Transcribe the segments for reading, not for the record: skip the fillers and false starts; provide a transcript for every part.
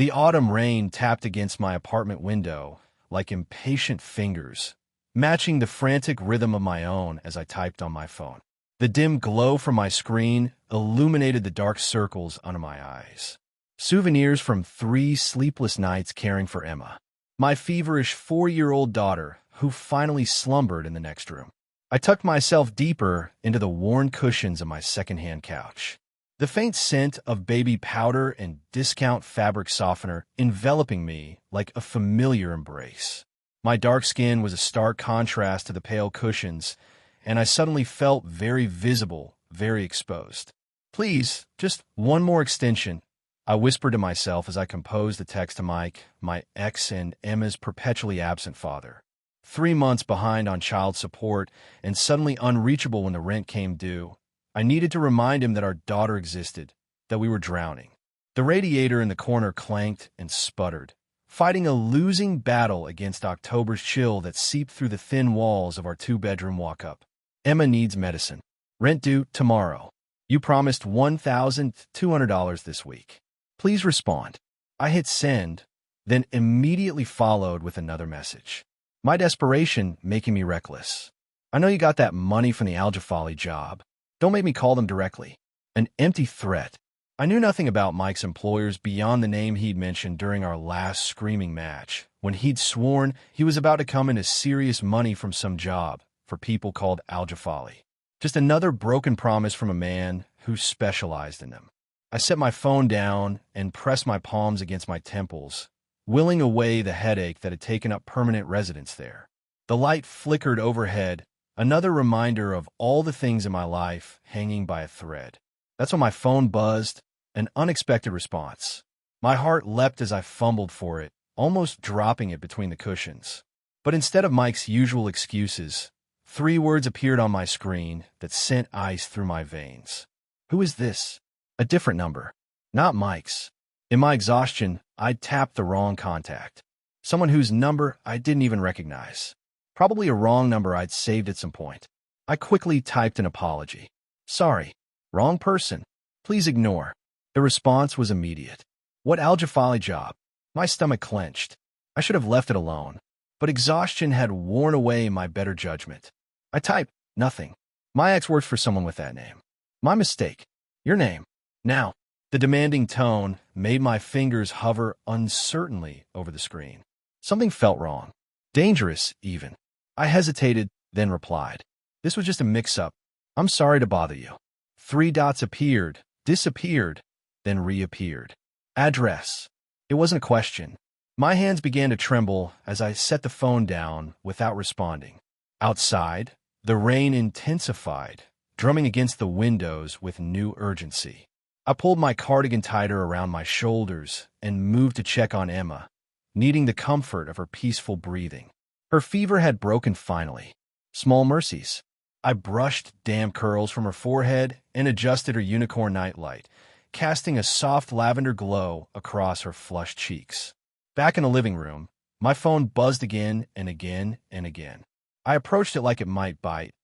The autumn rain tapped against my apartment window like impatient fingers, matching the frantic rhythm of my own as I typed on my phone. The dim glow from my screen illuminated the dark circles under my eyes. Souvenirs from 3 sleepless nights caring for Emma, my feverish 4-year-old daughter who finally slumbered in the next room. I tucked myself deeper into the worn cushions of my secondhand couch, the faint scent of baby powder and discount fabric softener enveloping me like a familiar embrace. My dark skin was a stark contrast to the pale cushions, and I suddenly felt very visible, very exposed. "Please, just one more extension," I whispered to myself as I composed a text to Mike, my ex and Emma's perpetually absent father. 3 months behind on child support and suddenly unreachable when the rent came due. I needed to remind him that our daughter existed, that we were drowning. The radiator in the corner clanked and sputtered, fighting a losing battle against October's chill that seeped through the thin walls of our 2-bedroom walk-up. "Emma needs medicine. Rent due tomorrow. You promised $1,200 this week. Please respond." I hit send, then immediately followed with another message. My desperation making me reckless. "I know you got that money from the Al-Jafali job. Don't make me call them directly." An empty threat. I knew nothing about Mike's employers beyond the name he'd mentioned during our last screaming match, when he'd sworn he was about to come into serious money from some job for people called Al-Jafali. Just another broken promise from a man who specialized in them. I set my phone down and pressed my palms against my temples, willing away the headache that had taken up permanent residence there. The light flickered overhead, another reminder of all the things in my life hanging by a thread. That's when my phone buzzed, an unexpected response. My heart leapt as I fumbled for it, almost dropping it between the cushions. But instead of Mike's usual excuses, 3 words appeared on my screen that sent ice through my veins. "Who is this?" A different number. Not Mike's. In my exhaustion, I'd tapped the wrong contact. Someone whose number I didn't even recognize. Probably a wrong number I'd saved at some point. I quickly typed an apology. "Sorry. Wrong person. Please ignore." The response was immediate. "What Al-Jafali job?" My stomach clenched. I should have left it alone, but exhaustion had worn away my better judgment. I typed, "Nothing. My ex works for someone with that name. My mistake. Your name." Now, the demanding tone made my fingers hover uncertainly over the screen. Something felt wrong. Dangerous, even. I hesitated, then replied. "This was just a mix-up. I'm sorry to bother you." 3 dots appeared, disappeared, then reappeared. Address. It wasn't a question. My hands began to tremble as I set the phone down without responding. Outside, the rain intensified, drumming against the windows with new urgency. I pulled my cardigan tighter around my shoulders and moved to check on Emma, needing the comfort of her peaceful breathing. Her fever had broken finally. Small mercies. I brushed damp curls from her forehead and adjusted her unicorn nightlight, casting a soft lavender glow across her flushed cheeks. Back in the living room, my phone buzzed again and again and again. I approached it like it might bite,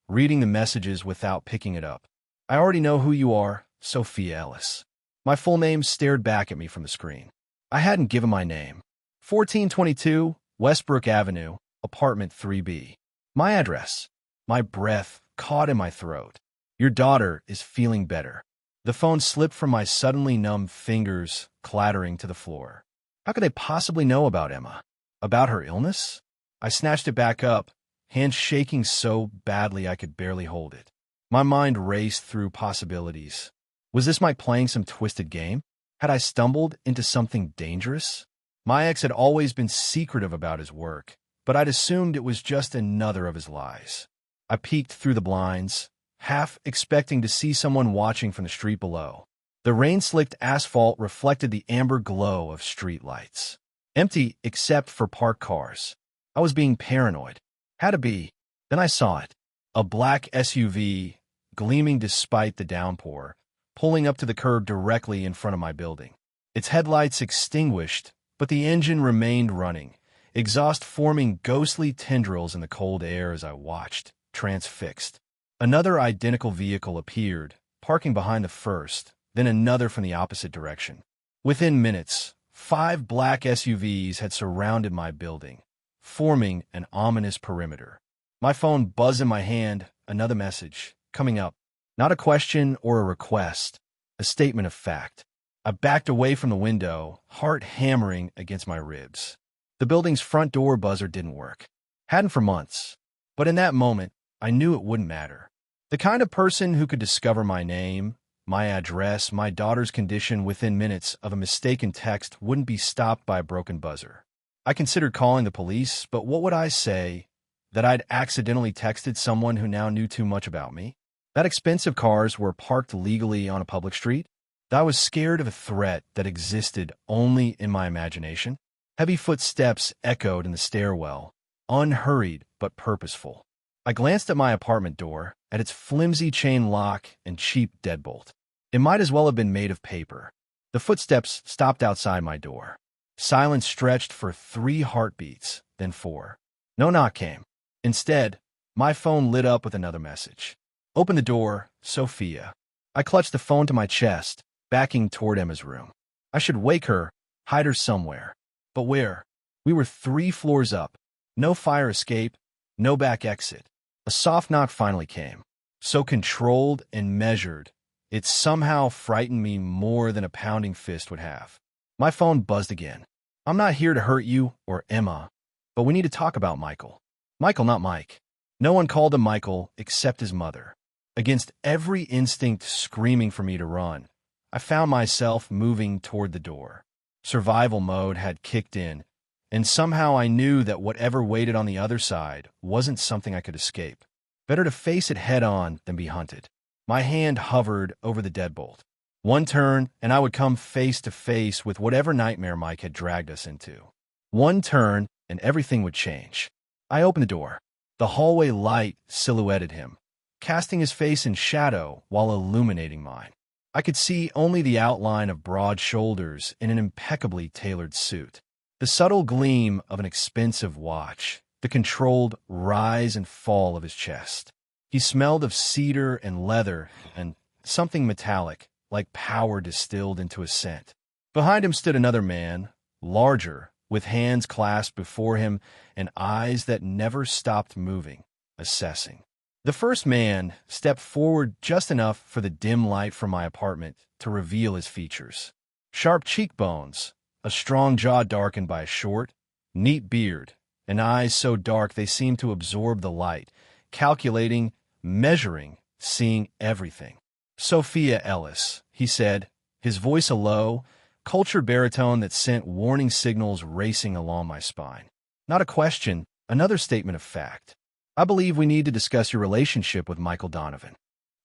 reading the messages without picking it up. "I already know who you are, Sophia Ellis." My full name stared back at me from the screen. I hadn't given my name. 1422 Westbrook Avenue, apartment 3B. My address. My breath caught in my throat. "Your daughter is feeling better." The phone slipped from my suddenly numb fingers, clattering to the floor. How could they possibly know about Emma? About her illness? I snatched it back up, hands shaking so badly I could barely hold it. My mind raced through possibilities. Was this Mike playing some twisted game? Had I stumbled into something dangerous? My ex had always been secretive about his work, but I'd assumed it was just another of his lies. I peeked through the blinds, half expecting to see someone watching from the street below. The rain-slicked asphalt reflected the amber glow of street lights. Empty except for parked cars. I was being paranoid. Had to be. Then I saw it. A black SUV, gleaming despite the downpour, pulling up to the curb directly in front of my building. Its headlights extinguished, but the engine remained running, exhaust forming ghostly tendrils in the cold air as I watched, transfixed. Another identical vehicle appeared, parking behind the first, then another from the opposite direction. Within minutes, 5 black SUVs had surrounded my building, forming an ominous perimeter. My phone buzzed in my hand, another message, coming up. Not a question or a request, a statement of fact. I backed away from the window, heart hammering against my ribs. The building's front door buzzer didn't work. Hadn't for months. But in that moment, I knew it wouldn't matter. The kind of person who could discover my name, my address, my daughter's condition within minutes of a mistaken text wouldn't be stopped by a broken buzzer. I considered calling the police, but what would I say? That I'd accidentally texted someone who now knew too much about me? That expensive cars were parked legally on a public street? That I was scared of a threat that existed only in my imagination? Heavy footsteps echoed in the stairwell, unhurried but purposeful. I glanced at my apartment door, at its flimsy chain lock and cheap deadbolt. It might as well have been made of paper. The footsteps stopped outside my door. Silence stretched for 3 heartbeats, then 4. No knock came. Instead, my phone lit up with another message. Open the door, Sophia. I clutched the phone to my chest, backing toward Emma's room. I should wake her, hide her somewhere. But where? We were 3 floors up. No fire escape, no back exit. A soft knock finally came. So controlled and measured, it somehow frightened me more than a pounding fist would have. My phone buzzed again. I'm not here to hurt you or Emma, but we need to talk about Michael. Michael, not Mike. No one called him Michael except his mother. Against every instinct screaming for me to run, I found myself moving toward the door. Survival mode had kicked in, and somehow I knew that whatever waited on the other side wasn't something I could escape. Better to face it head-on than be hunted. My hand hovered over the deadbolt. One turn, and I would come face to face with whatever nightmare Mike had dragged us into. One turn, and everything would change. I opened the door. The hallway light silhouetted him, casting his face in shadow while illuminating mine. I could see only the outline of broad shoulders in an impeccably tailored suit, the subtle gleam of an expensive watch, the controlled rise and fall of his chest. He smelled of cedar and leather and something metallic, like power distilled into a scent. Behind him stood another man, larger, with hands clasped before him and eyes that never stopped moving, assessing. The first man stepped forward just enough for the dim light from my apartment to reveal his features. Sharp cheekbones, a strong jaw darkened by a short, neat beard, and eyes so dark they seemed to absorb the light, calculating, measuring, seeing everything. Sophia Ellis, he said, his voice a low, cultured baritone that sent warning signals racing along my spine. Not a question, another statement of fact. I believe we need to discuss your relationship with Michael Donovan.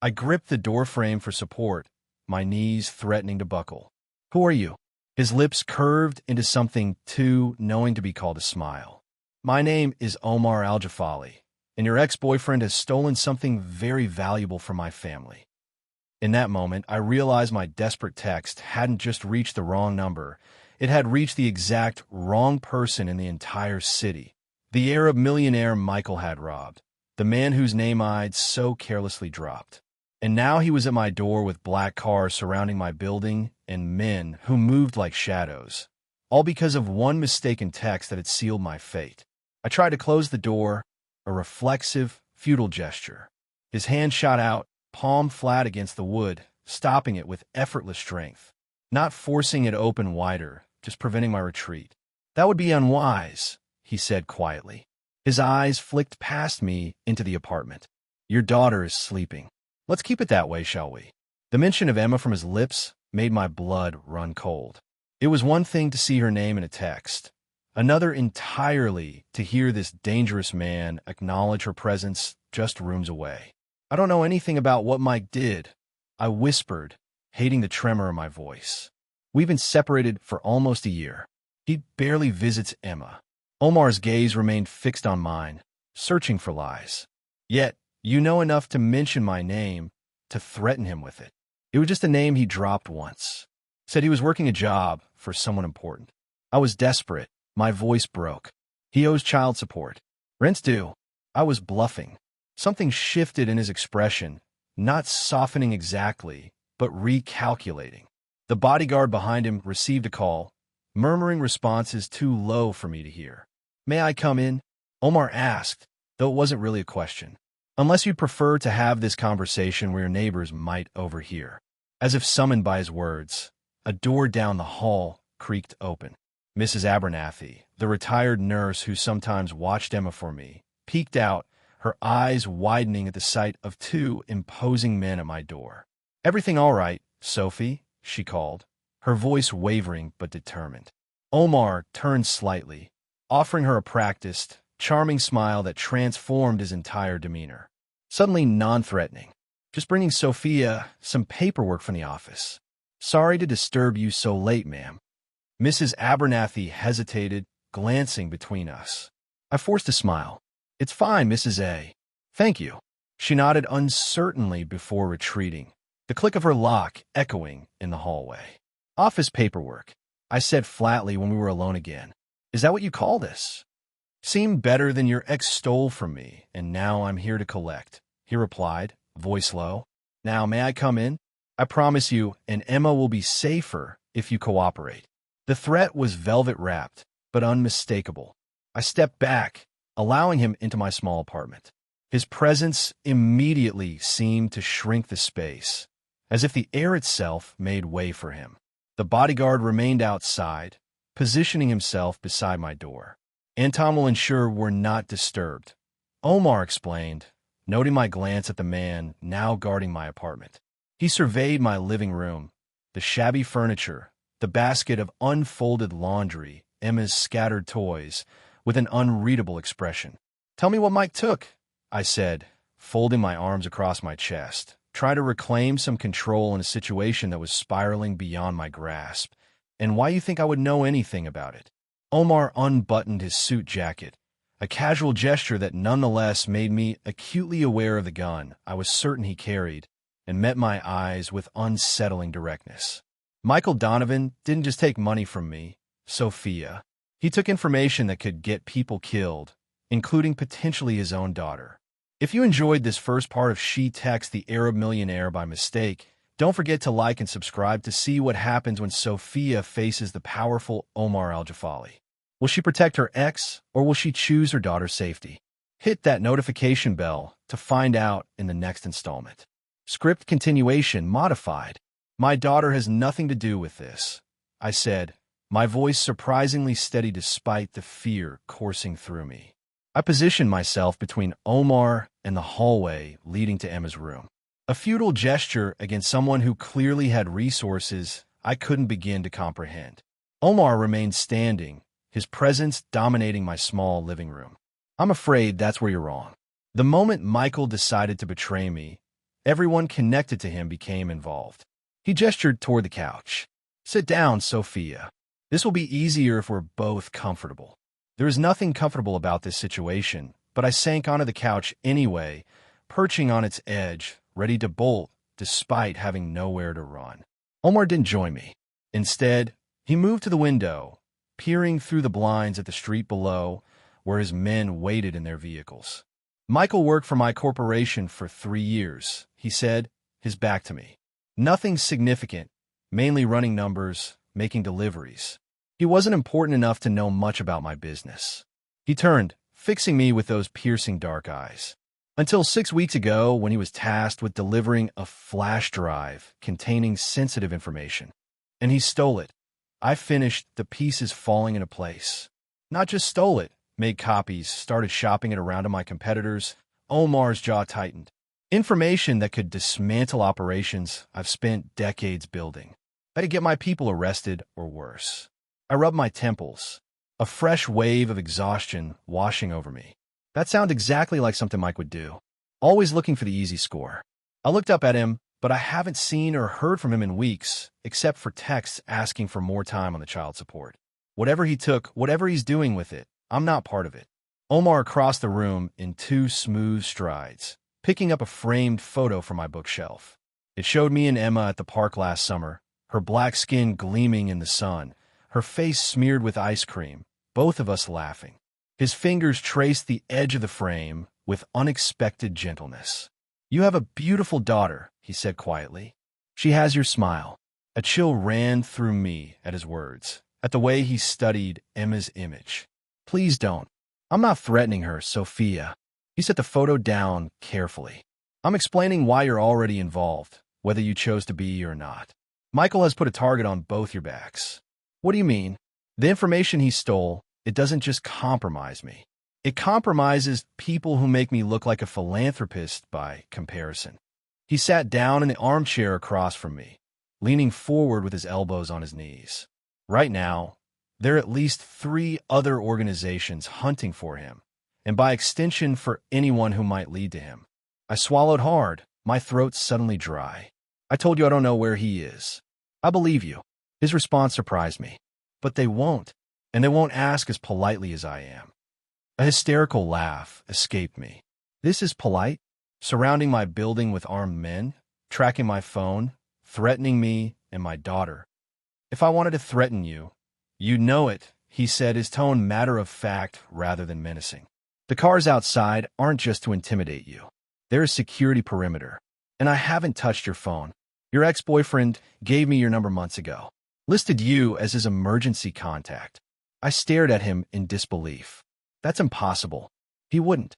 I gripped the doorframe for support, my knees threatening to buckle. Who are you? His lips curved into something too knowing to be called a smile. My name is Omar Al-Jafali, and your ex-boyfriend has stolen something very valuable from my family. In that moment, I realized my desperate text hadn't just reached the wrong number. It had reached the exact wrong person in the entire city. The Arab millionaire Michael had robbed, the man whose name I'd so carelessly dropped. And now he was at my door with black cars surrounding my building and men who moved like shadows, all because of one mistaken text that had sealed my fate. I tried to close the door, a reflexive, futile gesture. His hand shot out, palm flat against the wood, stopping it with effortless strength, not forcing it open wider, just preventing my retreat. That would be unwise, he said quietly. His eyes flicked past me into the apartment. Your daughter is sleeping. Let's keep it that way, shall we? The mention of Emma from his lips made my blood run cold. It was one thing to see her name in a text, another entirely to hear this dangerous man acknowledge her presence just rooms away. I don't know anything about what Mike did, I whispered, hating the tremor of my voice. We've been separated for almost a year. He barely visits Emma. Omar's gaze remained fixed on mine, searching for lies. Yet, you know enough to mention my name, to threaten him with it. It was just a name he dropped once. Said he was working a job for someone important. I was desperate. My voice broke. He owes child support. Rent's due. I was bluffing. Something shifted in his expression, not softening exactly, but recalculating. The bodyguard behind him received a call. murmuring responses too low for me to hear. "May I come in?" Omar asked, though it wasn't really a question. "Unless you'd prefer to have this conversation where your neighbors might overhear." As if summoned by his words, a door down the hall creaked open. Mrs. Abernathy, the retired nurse who sometimes watched Emma for me, peeked out, her eyes widening at the sight of two imposing men at my door. "Everything all right, Sophie?" she called, her voice wavering but determined. Omar turned slightly, offering her a practiced, charming smile that transformed his entire demeanor. Suddenly non-threatening. "Just bringing Sophia some paperwork from the office. Sorry to disturb you so late, ma'am." Mrs. Abernathy hesitated, glancing between us. I forced a smile. "It's fine, Mrs. A. Thank you." She nodded uncertainly before retreating, the click of her lock echoing in the hallway. "Office paperwork," I said flatly when we were alone again. "Is that what you call this?" "Seemed better than your ex stole from me, and now I'm here to collect," he replied, voice low. "Now, may I come in? I promise you, and Emma will be safer if you cooperate." The threat was velvet-wrapped, but unmistakable. I stepped back, allowing him into my small apartment. His presence immediately seemed to shrink the space, as if the air itself made way for him. The bodyguard remained outside, positioning himself beside my door. "Anton will ensure we're not disturbed," Omar explained, noting my glance at the man now guarding my apartment. He surveyed my living room, the shabby furniture, the basket of unfolded laundry, Emma's scattered toys, with an unreadable expression. "Tell me what Mike took," I said, folding my arms across my chest, trying to reclaim some control in a situation that was spiraling beyond my grasp, "and why you think I would know anything about it." Omar unbuttoned his suit jacket, a casual gesture that nonetheless made me acutely aware of the gun I was certain he carried, and met my eyes with unsettling directness. Michael Donovan didn't just take money from me, Sophia. He took information that could get people killed, including potentially his own daughter. If you enjoyed this first part of She Texts the Arab Millionaire by mistake, don't forget to like and subscribe to see what happens when Sophia faces the powerful Omar Al-Jafali. Will she protect her ex, or will she choose her daughter's safety? Hit that notification bell to find out in the next installment. Script continuation modified. "My daughter has nothing to do with this," I said, my voice surprisingly steady despite the fear coursing through me. I positioned myself between Omar and the hallway leading to Emma's room. A futile gesture against someone who clearly had resources I couldn't begin to comprehend. Omar remained standing, his presence dominating my small living room. "I'm afraid that's where you're wrong." The moment Michael decided to betray me, everyone connected to him became involved. He gestured toward the couch. "Sit down, Sophia. This will be easier if we're both comfortable." There is nothing comfortable about this situation, but I sank onto the couch anyway, perching on its edge, ready to bolt despite having nowhere to run. Omar didn't join me. Instead, he moved to the window, peering through the blinds at the street below, where his men waited in their vehicles. "Michael worked for my corporation for 3 years," he said, his back to me. "Nothing significant, mainly running numbers, making deliveries. He wasn't important enough to know much about my business." He turned, fixing me with those piercing dark eyes. "Until 6 weeks ago, when he was tasked with delivering a flash drive containing sensitive information. And he stole it. I finished the pieces falling into place. Not just stole it, made copies, started shopping it around to my competitors." Omar's jaw tightened. "Information that could dismantle operations I've spent decades building. I could get my people arrested or worse." I rubbed my temples, a fresh wave of exhaustion washing over me. That sounded exactly like something Mike would do, always looking for the easy score. I looked up at him, but I haven't seen or heard from him in weeks, except for texts asking for more time on the child support. Whatever he took, whatever he's doing with it, I'm not part of it. Omar crossed the room in 2 smooth strides, picking up a framed photo from my bookshelf. It showed me and Emma at the park last summer, her black skin gleaming in the sun, her face smeared with ice cream, both of us laughing. His fingers traced the edge of the frame with unexpected gentleness. "You have a beautiful daughter," he said quietly. "She has your smile." A chill ran through me at his words, at the way he studied Emma's image. Please don't. I'm not threatening her, Sophia. He set the photo down carefully. I'm explaining why you're already involved, whether you chose to be or not. Michael has put a target on both your backs. What do you mean? The information he stole, it doesn't just compromise me. It compromises people who make me look like a philanthropist by comparison. He sat down in the armchair across from me, leaning forward with his elbows on his knees. Right now, there are at least 3 other organizations hunting for him, and by extension for anyone who might lead to him. I swallowed hard, my throat suddenly dry. I told you I don't know where he is. I believe you. His response surprised me. But they won't, and they won't ask as politely as I am. A hysterical laugh escaped me. This is polite? Surrounding my building with armed men, tracking my phone, threatening me and my daughter. If I wanted to threaten you, you'd know it, he said, his tone matter-of-fact rather than menacing. The cars outside aren't just to intimidate you. They're a security perimeter. And I haven't touched your phone. Your ex-boyfriend gave me your number months ago. Listed you as his emergency contact. I stared at him in disbelief. That's impossible. He wouldn't.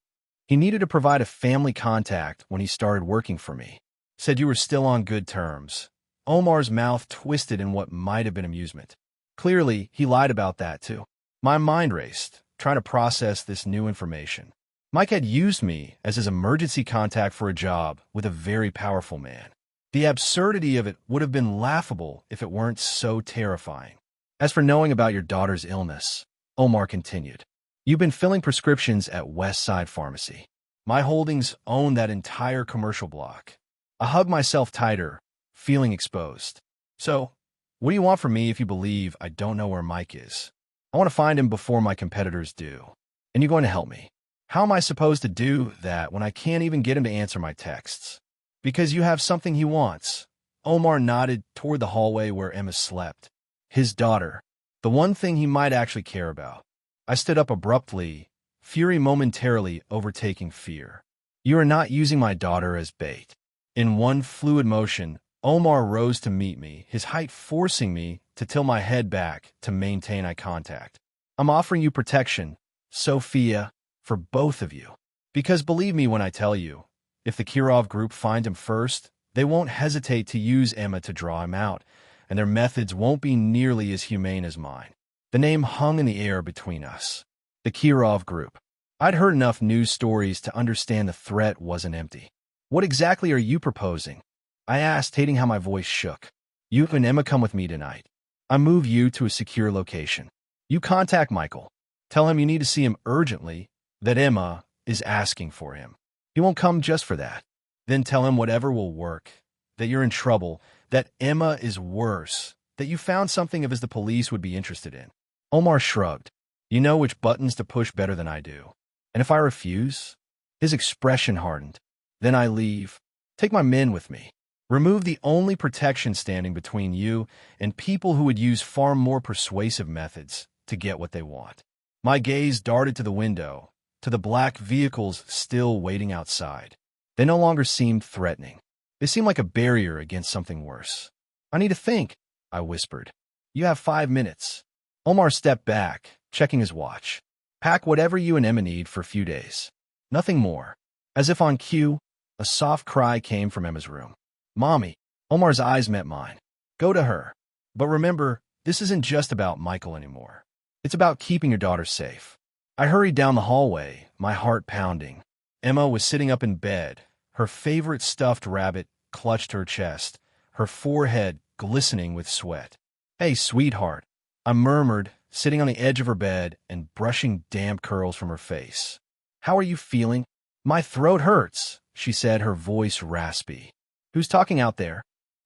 He needed to provide a family contact when he started working for me. Said you were still on good terms. Omar's mouth twisted in what might have been amusement. Clearly, he lied about that too. My mind raced, trying to process this new information. Mike had used me as his emergency contact for a job with a very powerful man. The absurdity of it would have been laughable if it weren't so terrifying. As for knowing about your daughter's illness, Omar continued, you've been filling prescriptions at West Side Pharmacy. My holdings own that entire commercial block. I hugged myself tighter, feeling exposed. So, what do you want from me if you believe I don't know where Mike is? I want to find him before my competitors do. And you're going to help me. How am I supposed to do that when I can't even get him to answer my texts? Because you have something he wants. Omar nodded toward the hallway where Emma slept. His daughter. The one thing he might actually care about. I stood up abruptly, fury momentarily overtaking fear. You are not using my daughter as bait. In one fluid motion, Omar rose to meet me, his height forcing me to tilt my head back to maintain eye contact. I'm offering you protection, Sophia, for both of you. Because believe me when I tell you, if the Kirov group find him first, they won't hesitate to use Emma to draw him out, and their methods won't be nearly as humane as mine. The name hung in the air between us. The Kirov group. I'd heard enough news stories to understand the threat wasn't empty. What exactly are you proposing? I asked, hating how my voice shook. You and Emma come with me tonight. I move you to a secure location. You contact Michael. Tell him you need to see him urgently, that Emma is asking for him. He won't come just for that. Then tell him whatever will work, that you're in trouble, that Emma is worse, that you found something of his the police would be interested in. Omar shrugged. You know which buttons to push better than I do. And if I refuse? His expression hardened. Then I leave. Take my men with me. Remove the only protection standing between you and people who would use far more persuasive methods to get what they want. My gaze darted to the window, to the black vehicles still waiting outside. They no longer seemed threatening. They seemed like a barrier against something worse. I need to think, I whispered. You have 5 minutes. Omar stepped back, checking his watch. Pack whatever you and Emma need for a few days. Nothing more. As if on cue, a soft cry came from Emma's room. Mommy. Omar's eyes met mine. Go to her. But remember, this isn't just about Michael anymore. It's about keeping your daughter safe. I hurried down the hallway, my heart pounding. Emma was sitting up in bed, her favorite stuffed rabbit clutched to her chest, her forehead glistening with sweat. Hey, sweetheart, I murmured, sitting on the edge of her bed and brushing damp curls from her face. How are you feeling? My throat hurts, she said, her voice raspy. Who's talking out there?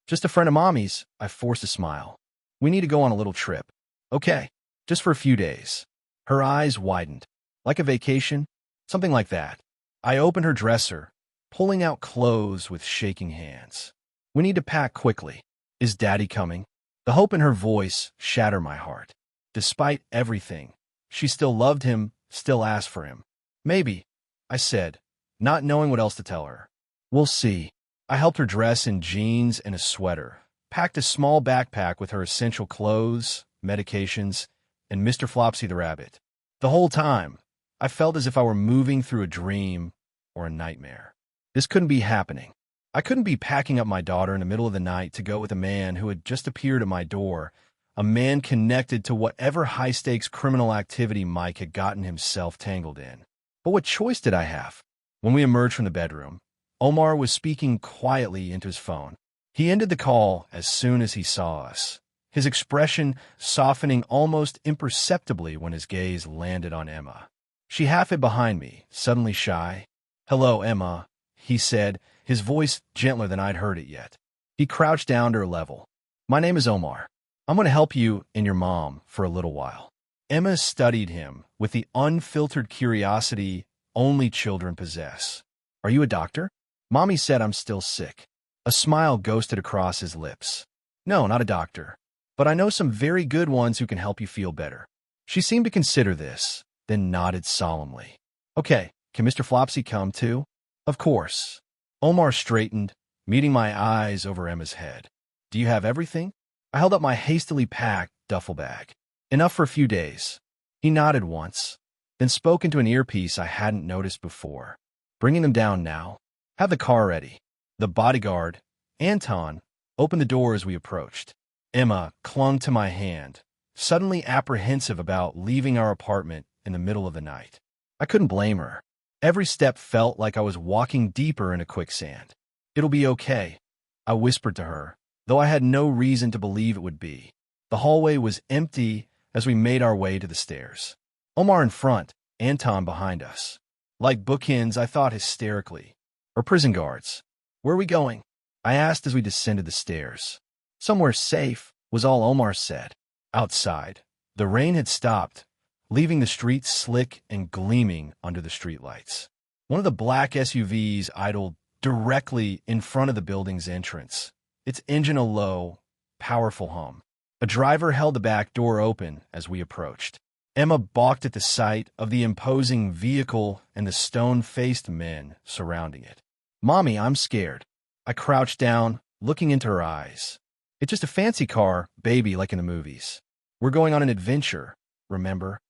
Just a friend of Mommy's, I forced a smile. We need to go on a little trip. Okay, just for a few days. Her eyes widened. Like a vacation? Something like that. I opened her dresser, pulling out clothes with shaking hands. We need to pack quickly. Is Daddy coming? The hope in her voice shattered my heart. Despite everything, she still loved him, still asked for him. Maybe, I said, not knowing what else to tell her. We'll see. I helped her dress in jeans and a sweater, packed a small backpack with her essential clothes, medications, and Mr. Flopsy the Rabbit. The whole time, I felt as if I were moving through a dream or a nightmare. This couldn't be happening. I couldn't be packing up my daughter in the middle of the night to go with a man who had just appeared at my door, a man connected to whatever high-stakes criminal activity Mike had gotten himself tangled in. But what choice did I have? When we emerged from the bedroom, Omar was speaking quietly into his phone. He ended the call as soon as he saw us, his expression softening almost imperceptibly when his gaze landed on Emma. She half hid behind me, suddenly shy. "Hello, Emma," he said, his voice gentler than I'd heard it yet. He crouched down to her level. "My name is Omar. I'm going to help you and your mom for a little while." Emma studied him with the unfiltered curiosity only children possess. "Are you a doctor?" "Mommy said I'm still sick." A smile ghosted across his lips. "No, not a doctor. But I know some very good ones who can help you feel better." She seemed to consider this, then nodded solemnly. "Okay, can Mr. Flopsy come too?" "Of course." Omar straightened, meeting my eyes over Emma's head. "Do you have everything?" I held up my hastily packed duffel bag. "Enough for a few days." He nodded once, then spoke into an earpiece I hadn't noticed before. "Bringing them down now. Have the car ready." The bodyguard, Anton, opened the door as we approached. Emma clung to my hand, suddenly apprehensive about leaving our apartment in the middle of the night. I couldn't blame her. Every step felt like I was walking deeper into quicksand. "It'll be okay," I whispered to her, though I had no reason to believe it would be. The hallway was empty as we made our way to the stairs. Omar in front, Anton behind us. Like bookends, I thought hysterically. Or prison guards. "Where are we going?" I asked as we descended the stairs. "Somewhere safe," was all Omar said. Outside, the rain had stopped, leaving the streets slick and gleaming under the streetlights. One of the black SUVs idled directly in front of the building's entrance, its engine a low, powerful hum. A driver held the back door open as we approached. Emma balked at the sight of the imposing vehicle and the stone-faced men surrounding it. "Mommy, I'm scared." I crouched down, looking into her eyes. "It's just a fancy car, baby, like in the movies. We're going on an adventure, remember?"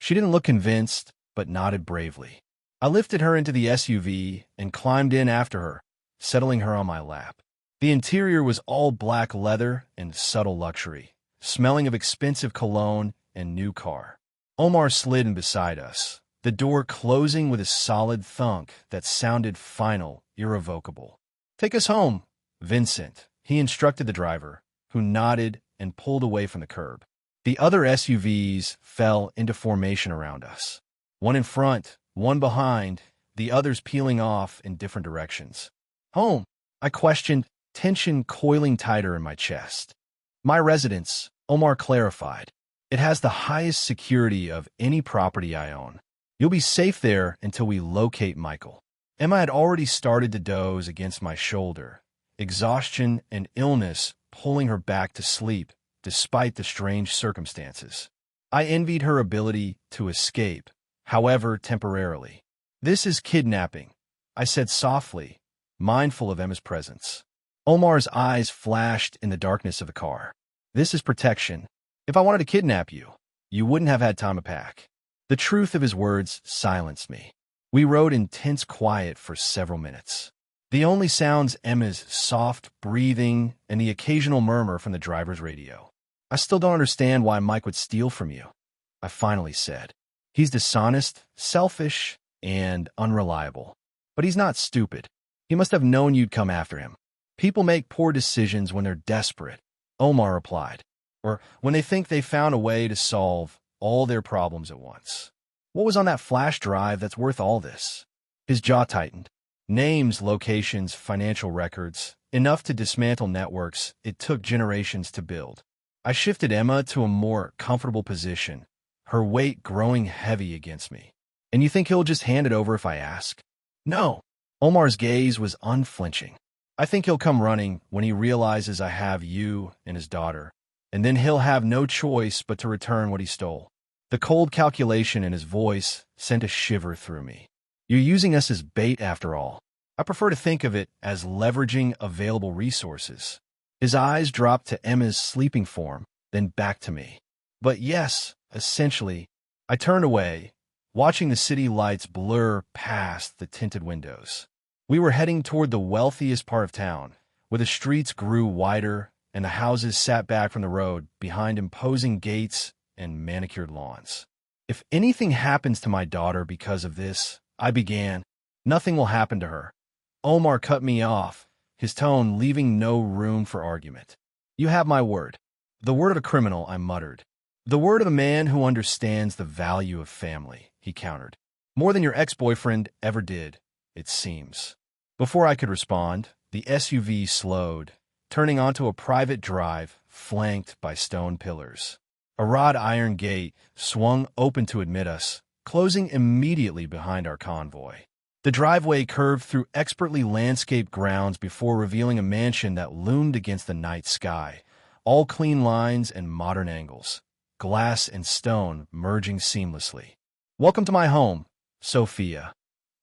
She didn't look convinced, but nodded bravely. I lifted her into the SUV and climbed in after her, settling her on my lap. The interior was all black leather and subtle luxury, smelling of expensive cologne and new car. Omar slid in beside us, the door closing with a solid thunk that sounded final, irrevocable. "Take us home, Vincent," he instructed the driver, who nodded and pulled away from the curb. The other SUVs fell into formation around us. One in front, one behind, the others peeling off in different directions. "Home?" I questioned, tension coiling tighter in my chest. "My residence," Omar clarified. "It has the highest security of any property I own. You'll be safe there until we locate Michael." Emma had already started to doze against my shoulder, exhaustion and illness pulling her back to sleep despite the strange circumstances. I envied her ability to escape, however temporarily. "This is kidnapping," I said softly, mindful of Emma's presence. Omar's eyes flashed in the darkness of the car. "This is protection. If I wanted to kidnap you, you wouldn't have had time to pack." The truth of his words silenced me. We rode in tense quiet for several minutes. The only sounds Emma's soft breathing and the occasional murmur from the driver's radio. "I still don't understand why Mike would steal from you," I finally said. "He's dishonest, selfish, and unreliable. But he's not stupid. He must have known you'd come after him. People make poor decisions when they're desperate," Omar replied, "or when they think they found a way to solve all their problems at once. What was on that flash drive that's worth all this?" His jaw tightened. Names, locations, financial records, enough to dismantle networks it took generations to build. I shifted Emma to a more comfortable position, her weight growing heavy against me. "And you think he'll just hand it over if I ask?" "No." Omar's gaze was unflinching. "I think he'll come running when he realizes I have you and his daughter, and then he'll have no choice but to return what he stole." The cold calculation in his voice sent a shiver through me. "You're using us as bait after all." I prefer to think of it as leveraging available resources. His eyes dropped to Emma's sleeping form, then back to me. But yes, essentially, I turned away, watching the city lights blur past the tinted windows. We were heading toward the wealthiest part of town, where the streets grew wider and the houses sat back from the road behind imposing gates and manicured lawns. If anything happens to my daughter because of this, I began, nothing will happen to her. Omar cut me off, his tone leaving no room for argument. You have my word. The word of a criminal, I muttered. The word of a man who understands the value of family, he countered. More than your ex-boyfriend ever did, it seems. Before I could respond, the SUV slowed, turning onto a private drive flanked by stone pillars. A wrought iron gate swung open to admit us, closing immediately behind our convoy. The driveway curved through expertly landscaped grounds before revealing a mansion that loomed against the night sky, all clean lines and modern angles, glass and stone merging seamlessly. Welcome to my home, Sophia,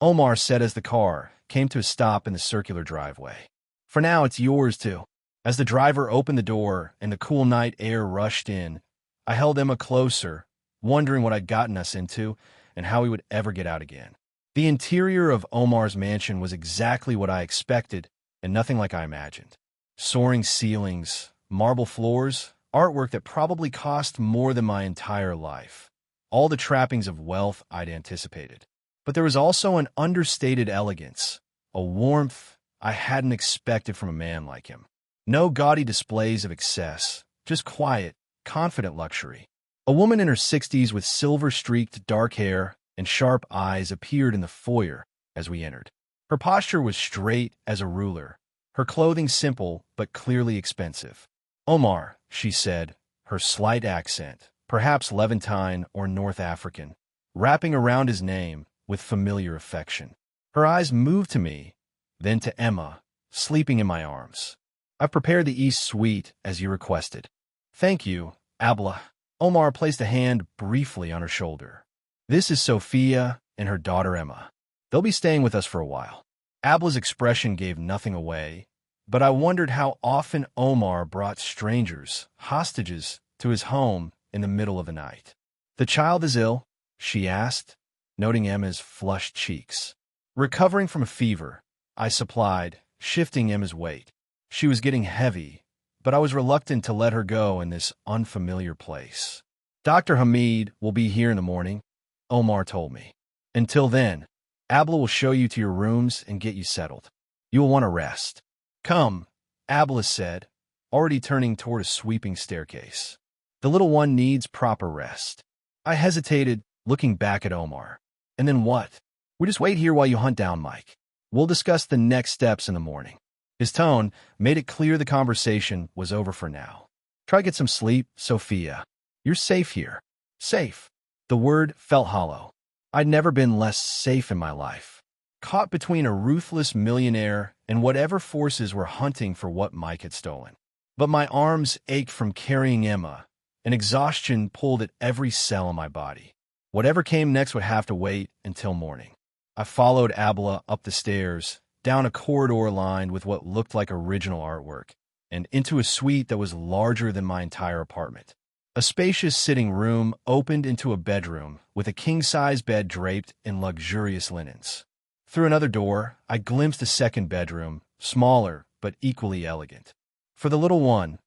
Omar said as the car came to a stop in the circular driveway. For now, it's yours too. As the driver opened the door and the cool night air rushed in, I held Emma closer, wondering what I'd gotten us into and how we would ever get out again. The interior of Omar's mansion was exactly what I expected and nothing like I imagined. Soaring ceilings, marble floors, artwork that probably cost more than my entire life. All the trappings of wealth I'd anticipated. But there was also an understated elegance, a warmth I hadn't expected from a man like him. No gaudy displays of excess, just quiet, confident luxury. A woman in her 60s with silver-streaked dark hair and sharp eyes appeared in the foyer as we entered. Her posture was straight as a ruler, her clothing simple but clearly expensive. Omar, she said, her slight accent, perhaps Levantine or North African, wrapping around his name with familiar affection. Her eyes moved to me, then to Emma, sleeping in my arms. I've prepared the East Suite as you requested. Thank you, Abla. Omar placed a hand briefly on her shoulder. This is Sophia and her daughter Emma. They'll be staying with us for a while. Abla's expression gave nothing away, but I wondered how often Omar brought strangers, hostages, to his home in the middle of the night. The child is ill, she asked, noting Emma's flushed cheeks. Recovering from a fever, I supplied, shifting Emma's weight. She was getting heavy, but I was reluctant to let her go in this unfamiliar place. Dr. Hamid will be here in the morning, Omar told me. Until then, Abla will show you to your rooms and get you settled. You will want to rest. Come, Abla said, already turning toward a sweeping staircase. The little one needs proper rest. I hesitated, looking back at Omar. And then what? We just wait here while you hunt down Mike. We'll discuss the next steps in the morning. His tone made it clear the conversation was over for now. Try to get some sleep, Sophia. You're safe here. Safe. The word felt hollow. I'd never been less safe in my life. Caught between a ruthless millionaire and whatever forces were hunting for what Mike had stolen. But my arms ached from carrying Emma, and exhaustion pulled at every cell in my body. Whatever came next would have to wait until morning. I followed Abla up the stairs, down a corridor lined with what looked like original artwork, and into a suite that was larger than my entire apartment. A spacious sitting room opened into a bedroom with a king-size bed draped in luxurious linens. Through another door, I glimpsed a second bedroom, smaller but equally elegant. For the little one,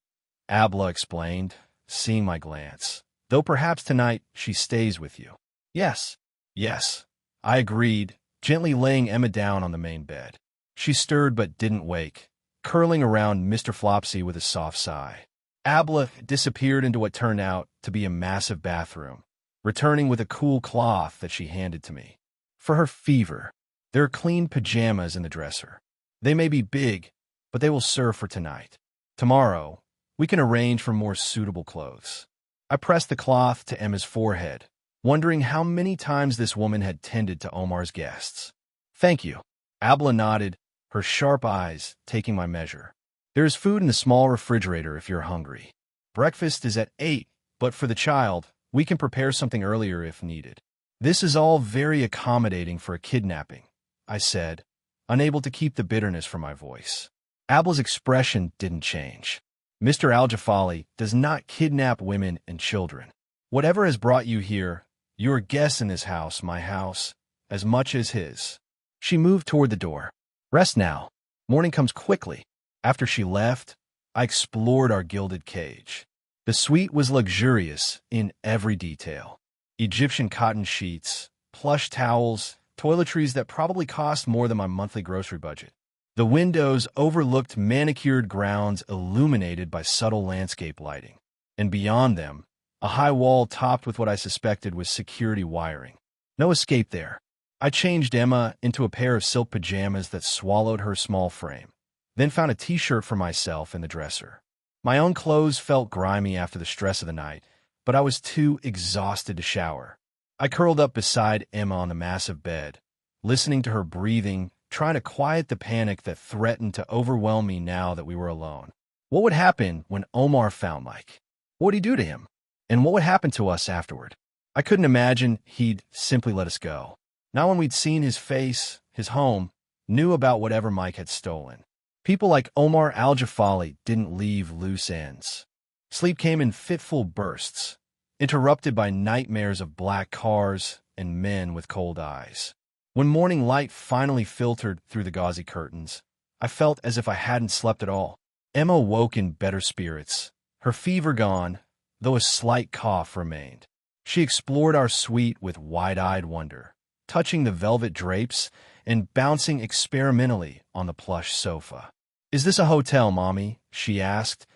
Abla explained, seeing my glance. Though perhaps tonight she stays with you. Yes, yes, I agreed, gently laying Emma down on the main bed. She stirred but didn't wake, curling around Mr. Flopsy with a soft sigh. Abla disappeared into what turned out to be a massive bathroom, returning with a cool cloth that she handed to me. For her fever, there are clean pajamas in the dresser. They may be big, but they will serve for tonight. Tomorrow, we can arrange for more suitable clothes. I pressed the cloth to Emma's forehead, wondering how many times this woman had tended to Omar's guests. Thank you. Abla nodded, her sharp eyes taking my measure. There is food in the small refrigerator if you're hungry. Breakfast is at 8, but for the child, we can prepare something earlier if needed. This is all very accommodating for a kidnapping, I said, unable to keep the bitterness from my voice. Abla's expression didn't change. Mr. Al-Jafali does not kidnap women and children. Whatever has brought you here, you're a guest in this house, my house, as much as his. She moved toward the door. Rest now. Morning comes quickly. After she left, I explored our gilded cage. The suite was luxurious in every detail. Egyptian cotton sheets, plush towels, toiletries that probably cost more than my monthly grocery budget. The windows overlooked manicured grounds illuminated by subtle landscape lighting. And beyond them, a high wall topped with what I suspected was security wiring. No escape there. I changed Emma into a pair of silk pajamas that swallowed her small frame, then found a t-shirt for myself in the dresser. My own clothes felt grimy after the stress of the night, but I was too exhausted to shower. I curled up beside Emma on the massive bed, listening to her breathing, trying to quiet the panic that threatened to overwhelm me now that we were alone. What would happen when Omar found Mike? What would he do to him? And what would happen to us afterward? I couldn't imagine he'd simply let us go. Not when we'd seen his face, his home, knew about whatever Mike had stolen. People like Omar Al-Jafali didn't leave loose ends. Sleep came in fitful bursts, interrupted by nightmares of black cars and men with cold eyes. When morning light finally filtered through the gauzy curtains, I felt as if I hadn't slept at all. Emma woke in better spirits, her fever gone, though a slight cough remained. She explored our suite with wide-eyed wonder, touching the velvet drapes and bouncing experimentally on the plush sofa. "Is this a hotel, Mommy?" she asked,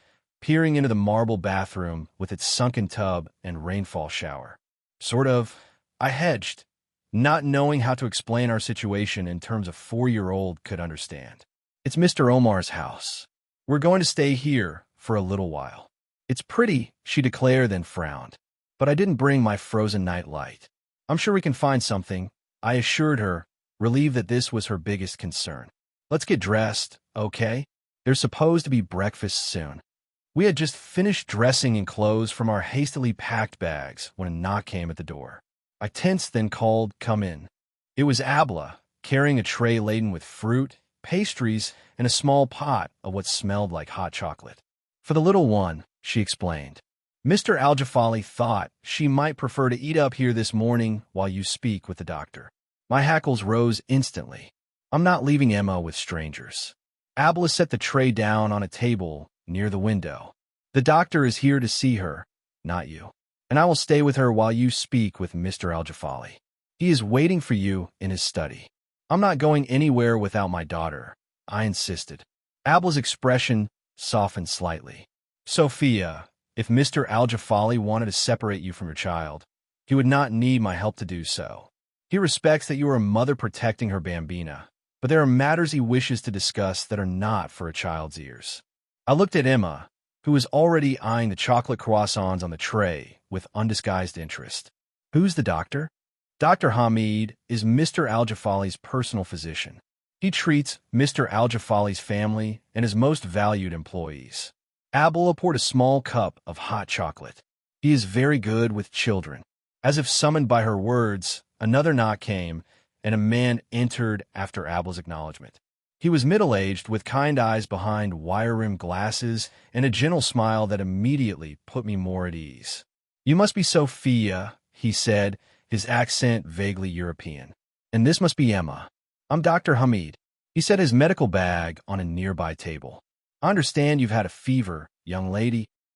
peering into the marble bathroom with its sunken tub and rainfall shower. "Sort of." I hedged, not knowing how to explain our situation in terms a 4-year-old could understand. "It's Mr. Omar's house. We're going to stay here for a little while." "It's pretty," she declared, then frowned. "But I didn't bring my frozen night light." "I'm sure we can find something," I assured her, relieved that this was her biggest concern. "Let's get dressed, okay? There's supposed to be breakfast soon." We had just finished dressing in clothes from our hastily packed bags when a knock came at the door. I tensed, then called, "Come in." It was Abla, carrying a tray laden with fruit, pastries, and a small pot of what smelled like hot chocolate. "For the little one," she explained. "Mr. Al-Jafali thought she might prefer to eat up here this morning while you speak with the doctor." My hackles rose instantly. I'm not leaving Emma with strangers. Abla set the tray down on a table near the window. "The doctor is here to see her, not you. And I will stay with her while you speak with Mr. Al-Jafali. He is waiting for you in his study." "I'm not going anywhere without my daughter," I insisted. Abla's expression softened slightly. "Sophia, if Mr. Al-Jafali wanted to separate you from your child, he would not need my help to do so. He respects that you are a mother protecting her bambina, but there are matters he wishes to discuss that are not for a child's ears." I looked at Emma, who was already eyeing the chocolate croissants on the tray with undisguised interest. "Who's the doctor?" "Dr. Hamid is Mr. Al-Jafali's personal physician. He treats Mr. Al-Jafali's family and his most valued employees." Abla poured a small cup of hot chocolate. "He is very good with children." As if summoned by her words, another knock came, and a man entered after Abla's acknowledgement. He was middle-aged, with kind eyes behind wire-rimmed glasses and a gentle smile that immediately put me more at ease. "You must be Sophia," he said, his accent vaguely European. "And this must be Emma. I'm Dr. Hamid." He set his medical bag on a nearby table. "I understand you've had a fever, young lady."